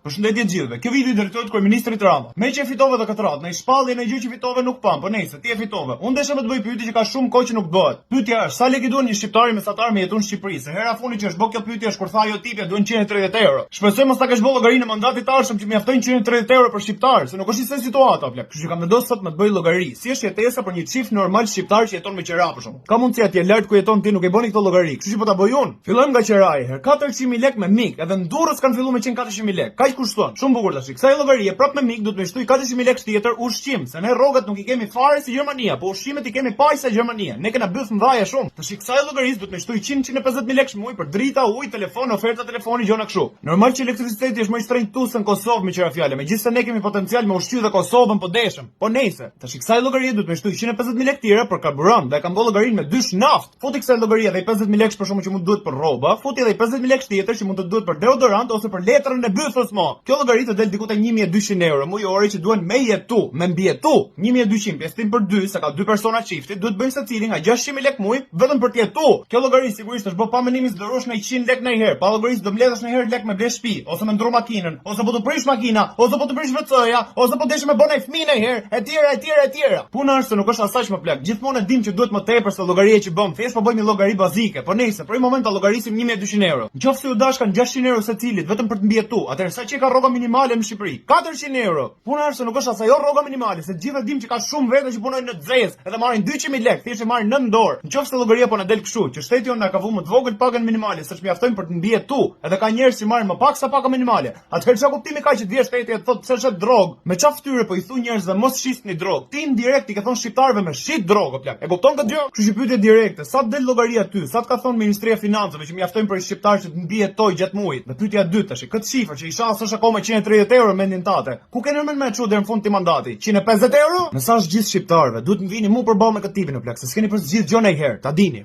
Përshëndetje gjithëve. Kjo video i drejtohet kryeministrit Rama. Me që fitove dhe këtë radhë, në shpallje në gjë që fitove nuk pam, po nejse, ti e fitove. Unë desha me të bëj pyetje që ka shumë kohë që nuk bëhet. Pyetja është, sa lekë duan një shqiptari mesatar me jetun në Shqipëri? Se hera funi që është bë kjo pyetje është kur tha jo tipja duan 130 euro. Shpresoj mos ta kesh bë llogarinë në mandatit të ardhshëm që mjaftojnë 130 euro për shqiptar, se nuk është se situata plak. Kështu që kam vendosur sot me të bëj llogari. Si është jetesa për një çift normal shqiptar që jeton me qira për shkak. Ka mundësi atje lart ku jeton ti nuk e bëni këtë llogari. Kështu që po ta bëj unë. Fillojmë nga qiraja. Her 400.000 lekë me mik, edhe në Durrës kanë filluar me 400.000 lekë. Kaq kushton. Shumë bukur tash. Kësaj llogarie prap me mik do të më shtuj 400.000 lekë tjetër ushqim, se ne rrogat nuk i kemi fare si Gjermania, po ushqimet i kemi paq sa Gjermania. Ne kena byth mdhaja shumë. Tash kësaj llogarisë do të më shtuj 150.000 lekë muaj për drita, ujë, telefon, oferta telefoni, gjona kështu. Normal që elektriciteti është më i shtrenjtuar në Kosovë me qira fjalë, megjithëse ne kemi potencial me ushqy dhe Kosovën po deshëm. Po nejse, tash kësaj llogarie do të më shtuj 150.000 lekë tjera për karburant, dhe kam bë llogarinë me dysh naft. Futi kësaj llogarie dhe 50.000 lekë për shkakun që mund duhet për rroba, futi edhe 50.000 lekë tjetër që mund të duhet për deodorant ose për letrën e bythës mo. Kjo llogari të del diku te 1200 euro mujore që duhen me jetu, me mbijetu. 1200 pjesëtim për 2, sa ka 2 persona çifti, duhet bëjmë secili nga 600.000 lekë muaj vetëm për të jetu. Kjo llogari sigurisht është bë pa mendim se dorosh në 100 lekë ndonjëherë. Pa llogarisë do mbledhësh ndonjëherë lekë me ble shtëpi, ose me ndru makinën, ose po të prish makina, ose po të prish WC-ja, ose po desh me bën ai fëmijë ndonjëherë, etj. Puna është se nuk është asaj më plak. Gjithmonë e dim që duhet më tepër se llogaria që bëm. Thjesht po bëjmë një llogari bazike. Po nejse, për një moment ta llogarisim 1200 euro. Nëse u dashkan 600 euro secilit vetëm për të mbijetu, atëherë sa që ka rroga minimale në Shqipëri? 400 euro. Puna është se nuk është asaj rroga minimale, se gjithë dim që ka shumë vete që punojnë në xez, edhe marrin 200.000 lekë, thjesht e marrin 9 dorë. Nëse llogaria po na del kështu, që shteti jon na ka vënë më të vogël pagën minimale, s'është mjaftojnë për të mbijetu, edhe ka njerëz që marrin më pak sa paka minimale. Atëherë çka kuptimi ka që të vjesh shteti e të thotë pse është drog? Me çfarë fytyre po i thu njerëzve mos shisni drog? Ti indirekt i ke thon shqiptarëve me shit drogë plak. E kupton këtë gjë? Kështu që pyetje direkte, sa del llogaria ty? Sa të ka thon Ministria e Financave që mjaftojnë për shqiptarë që të mbijetoj gjatë muajit? Dhe pyetja e dytë tash, këtë shifër që isha s'është akoma 130 euro mendin tate. Ku keni më çu deri në fund të mandati? 150 euro? Në sa është gjithë shqiptarëve, duhet të vini mu përballë me këtë tipin në plak, se s'keni për të gjithë gjë ndonjëherë, ta dini.